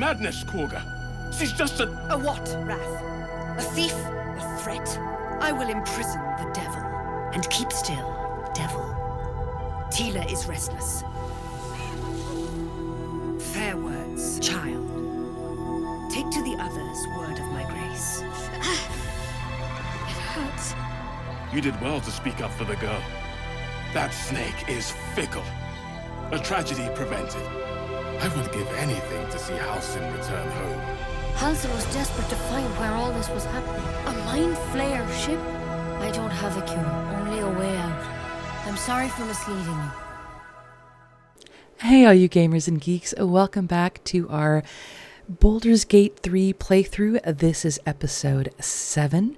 madness, Korga. She's just a... A what, Wrath? A thief? A threat? I will imprison the devil. And keep still, devil. Tila is restless. Fair words, child. Take to the others word of my grace. It hurts. You did well to speak up for the girl. That snake is fickle. A tragedy prevented. I would give anything to see Halsin return home. Halsin was desperate to find where all this was happening. A mind flayer ship? I don't have a cure, only a way out. I'm sorry for misleading you. Hey all you gamers and geeks, welcome back to our Baldur's Gate 3 playthrough. This is episode 7.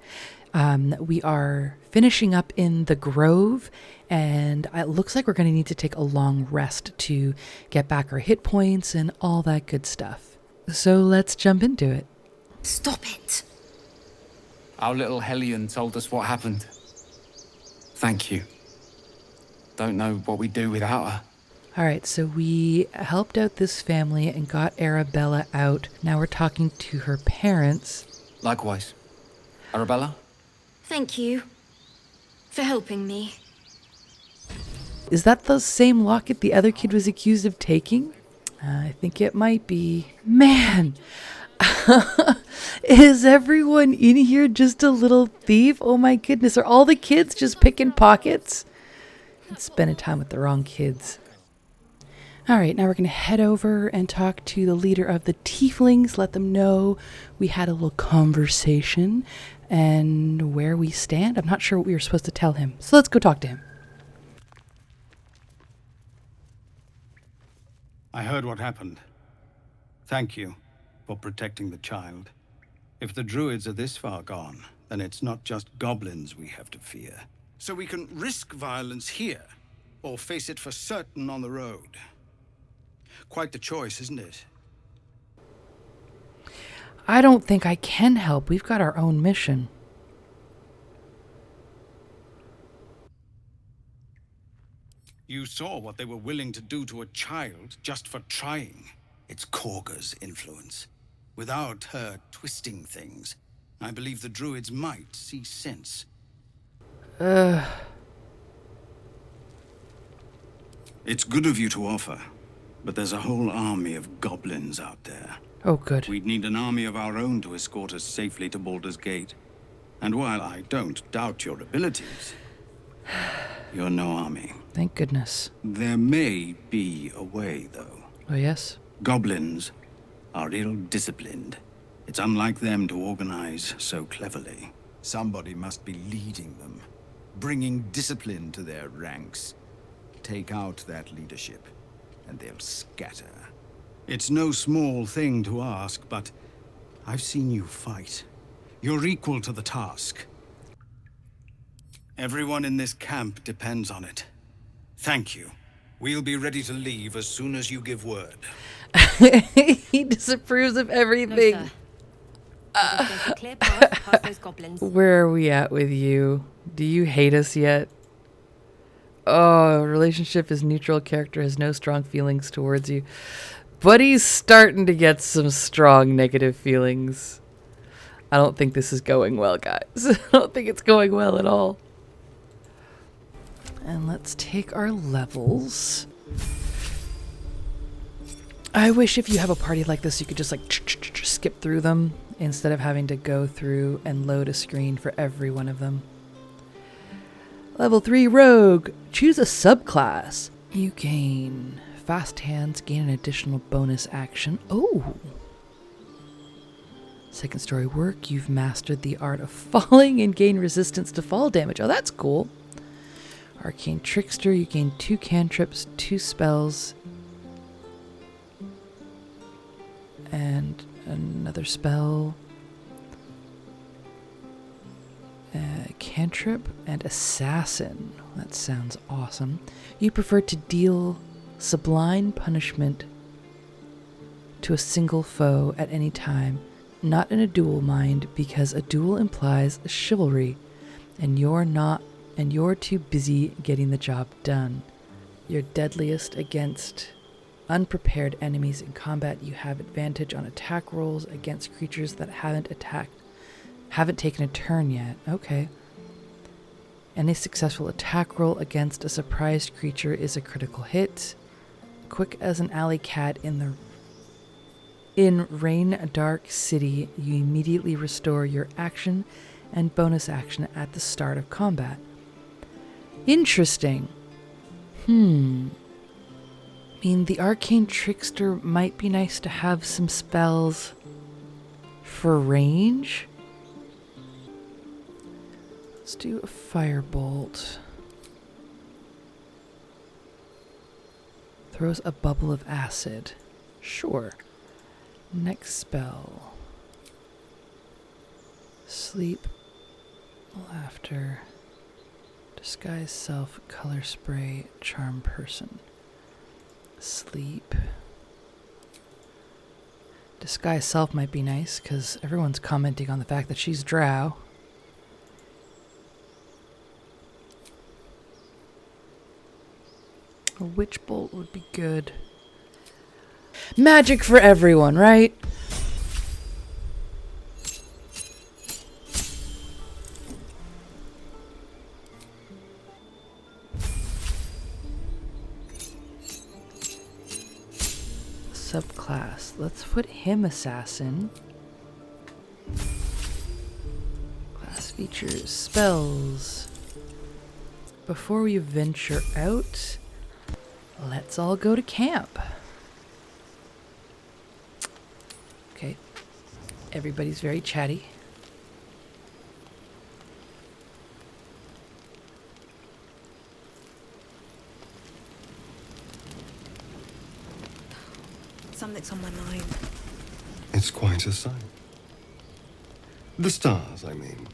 We are finishing up in the Grove, and it looks like we're going to need to take a long rest to get back our hit points and all that good stuff. So let's jump into it. Stop it! Our little Hellion told us what happened. Thank you. Don't know what we'd do without her. All right, so we helped out this family and got Arabella out. Now we're talking to her parents. Likewise. Arabella? Thank you for helping me. Is that the same locket the other kid was accused of taking? I think it might be. Man, is everyone in here just a little thief? Oh my goodness, are all the kids just picking pockets? Spending time with the wrong kids. All right, now we're going to head over and talk to the leader of the Tieflings, let them know we had a little conversation and where we stand. I'm not sure what we were supposed to tell him, so let's go talk to him. I heard what happened. Thank you for protecting the child. If the druids are this far gone, then it's not just goblins we have to fear. So we can risk violence here, or face it for certain on the road. Quite the choice, isn't it? I don't think I can help. We've got our own mission. You saw what they were willing to do to a child just for trying. It's Korga's influence. Without her twisting things, I believe the druids might see sense. It's good of you to offer, but there's a whole army of goblins out there. Oh, good. We'd need an army of our own to escort us safely to Baldur's Gate. And while I don't doubt your abilities, you're no army. Thank goodness. There may be a way, though. Oh, yes? Goblins are ill-disciplined. It's unlike them to organize so cleverly. Somebody must be leading them, bringing discipline to their ranks. Take out that leadership, and they'll scatter. It's no small thing to ask, but I've seen you fight. You're equal to the task. Everyone in this camp depends on it. Thank you. We'll be ready to leave as soon as you give word. He disapproves of everything. Where are we at with you? Do you hate us yet? Oh, relationship is neutral. Character has no strong feelings towards you. But he's starting to get some strong negative feelings. I don't think this is going well, guys. I don't think it's going well at all. And let's take our levels. I wish if you have a party like this, you could just like skip through them instead of having to go through and load a screen for every one of them. Level 3 Rogue. Choose a subclass. You gain fast hands, gain an additional bonus action. Oh! Second story work. You've mastered the art of falling and gain resistance to fall damage. Oh, that's cool. Arcane Trickster. You gain 2 cantrips, 2 spells, and another spell. Cantrip and Assassin. That sounds awesome. You prefer to deal sublime punishment to a single foe at any time, not in a duel mind, because a duel implies chivalry, and you're too busy getting the job done. You're deadliest against Unprepared enemies in combat, you have advantage on attack rolls against creatures that haven't taken a turn yet. Okay. Any successful attack roll against a surprised creature is a critical hit. Quick as an alley cat in Rain Dark City, you immediately restore your action and bonus action at the start of combat. Interesting. I mean, the Arcane Trickster might be nice to have some spells for range. Let's do a Firebolt. Throws a bubble of acid. Sure. Next spell. Sleep. Laughter. Disguise self. Color spray. Charm person. Sleep. Disguise self might be nice because everyone's commenting on the fact that she's drow. A witch bolt would be good. Magic for everyone, right? Subclass. Let's put him assassin. Class features, spells. Before we venture out, let's all go to camp. Okay. Everybody's very chatty. Something's on my mind. It's quite a sight. The stars, I mean.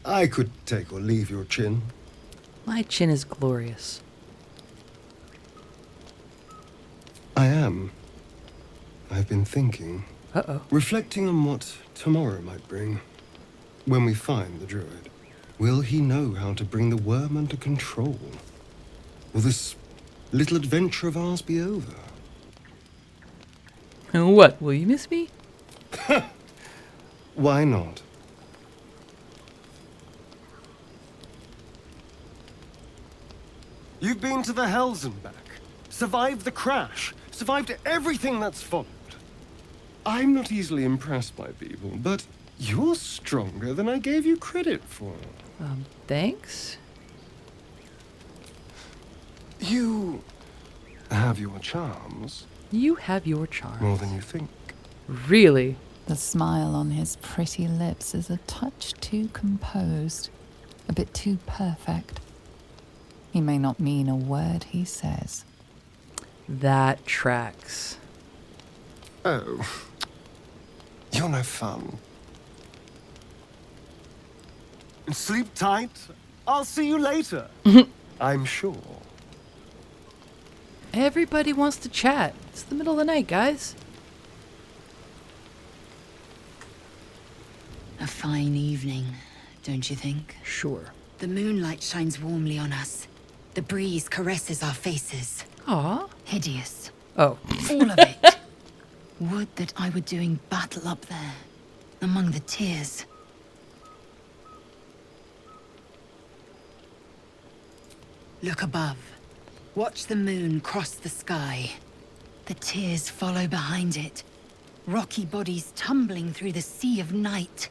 I could take or leave your chin. My chin is glorious. I am. I've been thinking. Uh-oh. Reflecting on what tomorrow might bring. When we find the druid, will he know how to bring the worm under control? Will this little adventure of ours be over? What, will you miss me? Why not? You've been to the Hells and back. Survived the crash. Survived everything that's followed. I'm not easily impressed by people, but you're stronger than I gave you credit for. Thanks? You have your charms. You have your charm. More than you think. Really? The smile on his pretty lips is a touch too composed, a bit too perfect. He may not mean a word he says. That tracks. Oh. You're no fun. Sleep tight. I'll see you later. I'm sure. Everybody wants to chat. It's the middle of the night, guys. A fine evening, don't you think? Sure. The moonlight shines warmly on us. The breeze caresses our faces. Aw. Hideous. Oh. All of it. Would that I were doing battle up there, among the tears. Look above. Watch the moon cross the sky. The tears follow behind it. Rocky bodies tumbling through the sea of night.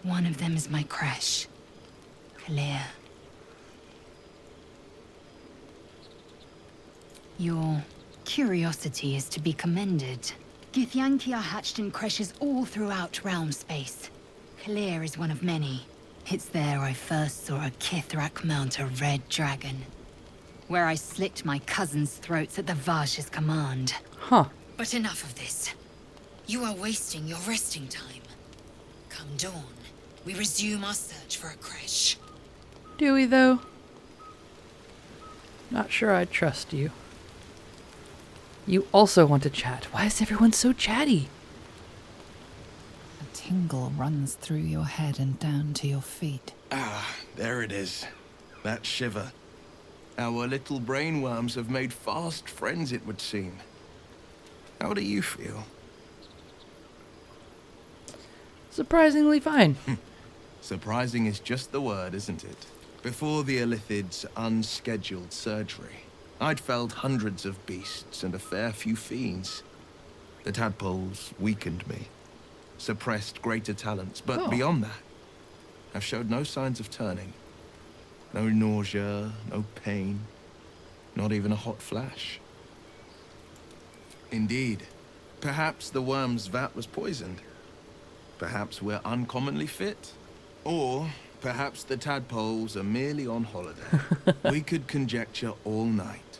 One of them is my crash. Clear. Your curiosity is to be commended. Githyanki are hatched in creches all throughout realm space. Clear is one of many. It's there I first saw a Kithrak mount a red dragon. Where I slit my cousins' throats at the Vash's command. Huh. But enough of this. You are wasting your resting time. Come dawn, we resume our search for a creche. Do we, though? Not sure I trust you. You also want to chat. Why is everyone so chatty? A tingle runs through your head and down to your feet. Ah, there it is. That shiver. Our little brainworms have made fast friends, it would seem. How do you feel? Surprisingly fine. Surprising is just the word, isn't it? Before the Illithid's unscheduled surgery, I'd felled hundreds of beasts and a fair few fiends. The tadpoles weakened me, suppressed greater talents, but beyond that, I've showed no signs of turning. No nausea, no pain, not even a hot flash. Indeed, perhaps the worm's vat was poisoned. Perhaps we're uncommonly fit. Or perhaps the tadpoles are merely on holiday. We could conjecture all night.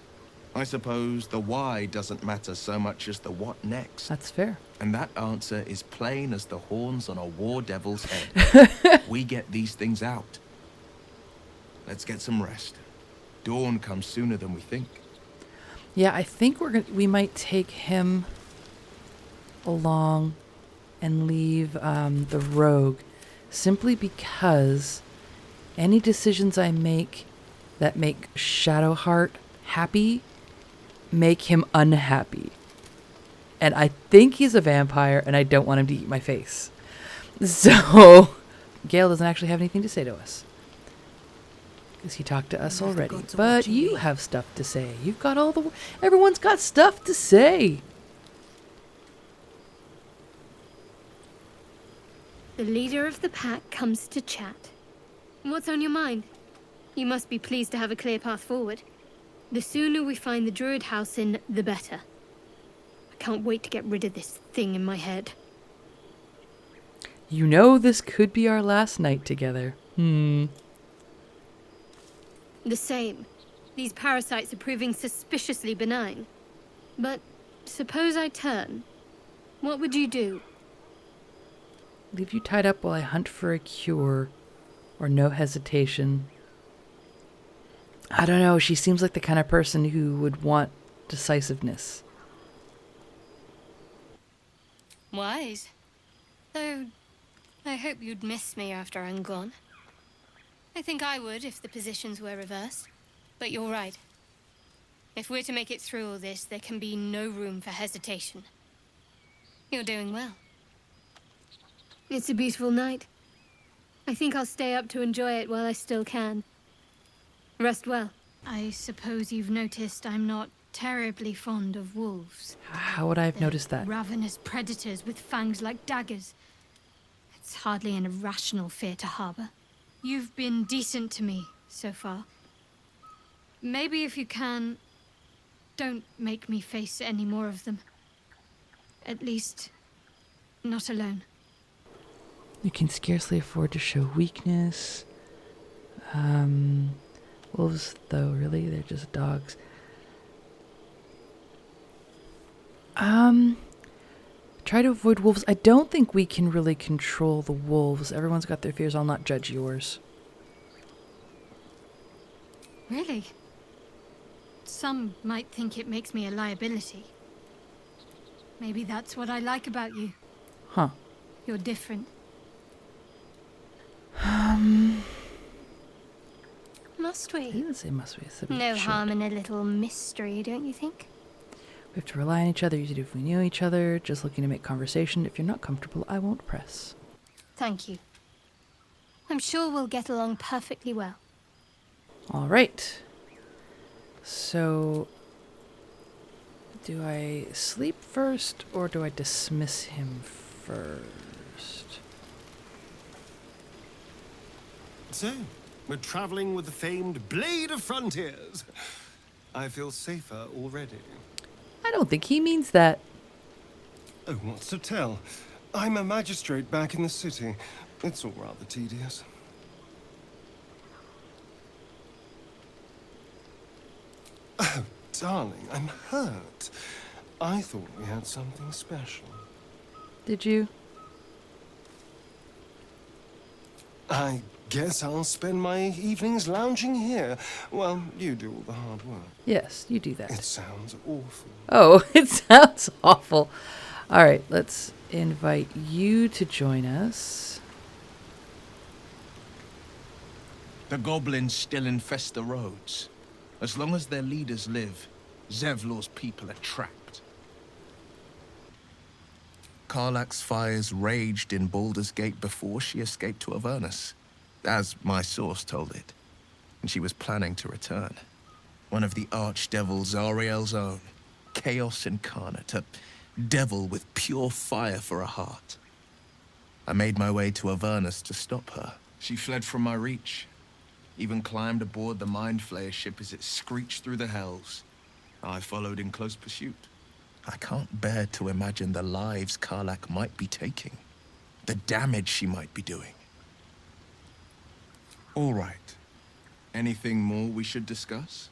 I suppose the why doesn't matter so much as the what next. That's fair. And that answer is plain as the horns on a war devil's head. We get these things out. Let's get some rest. Dawn comes sooner than we think. Yeah, I think we might take him along and leave the rogue, simply because any decisions I make that make Shadowheart happy make him unhappy. And I think he's a vampire, and I don't want him to eat my face. So Gale doesn't actually have anything to say to us, because he talked to us already. But you have stuff to say. You've got everyone's got stuff to say. The leader of the pack comes to chat. What's on your mind? You must be pleased to have a clear path forward. The sooner we find the druid house in, the better. I can't wait to get rid of this thing in my head. You know this could be our last night together. The same. These parasites are proving suspiciously benign. But suppose I turn. What would you do? Leave you tied up while I hunt for a cure, or no hesitation. I don't know, she seems like the kind of person who would want decisiveness. Wise. Though, I hope you'd miss me after I'm gone. I think I would if the positions were reversed. But you're right. If we're to make it through all this, there can be no room for hesitation. You're doing well. It's a beautiful night. I think I'll stay up to enjoy it while I still can. Rest well. I suppose you've noticed I'm not terribly fond of wolves. How would I have noticed that? Ravenous predators with fangs like daggers. It's hardly an irrational fear to harbor. You've been decent to me so far. Maybe if you can, don't make me face any more of them. At least, not alone. You can scarcely afford to show weakness. Wolves, though, really, they're just dogs. Try to avoid wolves. I don't think we can really control the wolves. Everyone's got their fears. I'll not judge yours. Really? Some might think it makes me a liability. Maybe that's what I like about you. Huh. You're different. Must we? I didn't say must we. I said we No should. harm in a little mystery, don't you think? We have to rely on each other. Usually if we knew each other, just looking to make conversation. If you're not comfortable, I won't press. Thank you. I'm sure we'll get along perfectly well. All right. So, do I sleep first or do I dismiss him first? So, we're traveling with the famed Blade of Frontiers. I feel safer already. I don't think he means that. Oh, what's to tell? I'm a magistrate back in the city. It's all rather tedious. Oh, darling, I'm hurt. I thought we had something special. Did you? I guess I'll spend my evenings lounging here while you do all the hard work. Yes, you do that. It sounds awful. Oh, it sounds awful. All right, let's invite you to join us. The goblins still infest the roads. As long as their leaders live, Zevlor's people are trapped. Karlach's fires raged in Baldur's Gate before she escaped to Avernus, as my source told it, and she was planning to return. One of the archdevil Zariel's own, Chaos Incarnate, a devil with pure fire for a heart. I made my way to Avernus to stop her. She fled from my reach, even climbed aboard the Mind Flayer ship as it screeched through the hells. I followed in close pursuit. I can't bear to imagine the lives Karlach might be taking, the damage she might be doing. All right. Anything more we should discuss?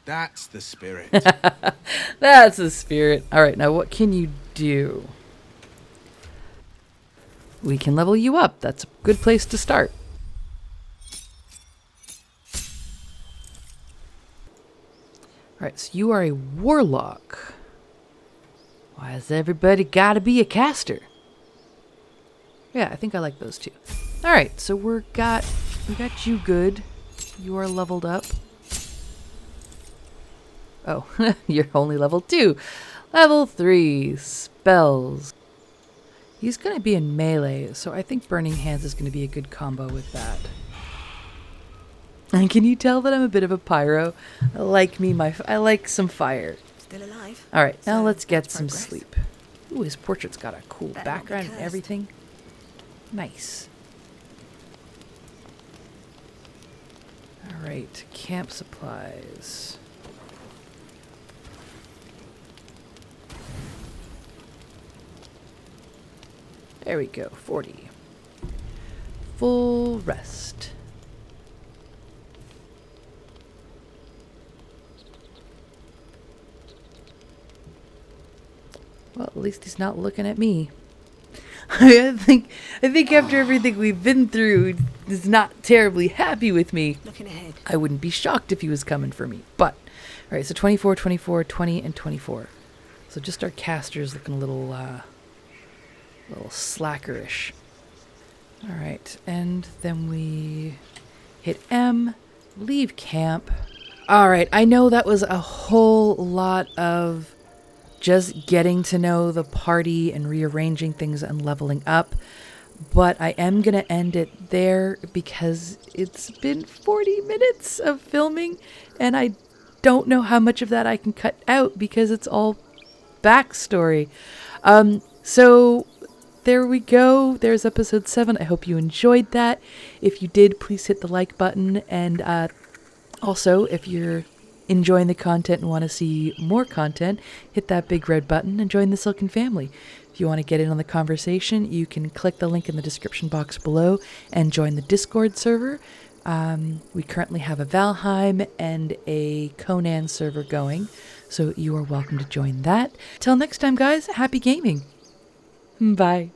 That's the spirit. That's the spirit. All right, now what can you do? We can level you up. That's a good place to start. All right, so you are a warlock. Why has everybody got to be a caster? Yeah, I think I like those two. All right, so we got you good. You are leveled up. Oh, you're only level 2. Level 3, spells. He's going to be in melee, so I think Burning Hands is going to be a good combo with that. And can you tell that I'm a bit of a pyro? I like some fire. Still alive. All right, now So let's get that's some progress. sleep. Ooh, his portrait's got a cool Better not be background and cursed. everything. Nice. All right, camp supplies. There we go, 40. Full rest. Well, at least he's not looking at me. I think after everything we've been through, he's not terribly happy with me. Looking ahead. I wouldn't be shocked if he was coming for me. But, all right, so 24, 24, 20, and 24. So just our casters looking a little slackerish. All right, and then we hit M, leave camp. All right, I know that was a whole lot of just getting to know the party and rearranging things and leveling up, but I am going to end it there because it's been 40 minutes of filming and I don't know how much of that I can cut out because it's all backstory. So there we go. There's episode 7. I hope you enjoyed that. If you did, please hit the like button. And also, if you're enjoying the content and want to see more content, hit that big red button and join the Silken family. If you want to get in on the conversation, you can click the link in the description box below and join the Discord server. We currently have a Valheim and a Conan server going, so you are welcome to join that. Till next time, guys, happy gaming. Bye.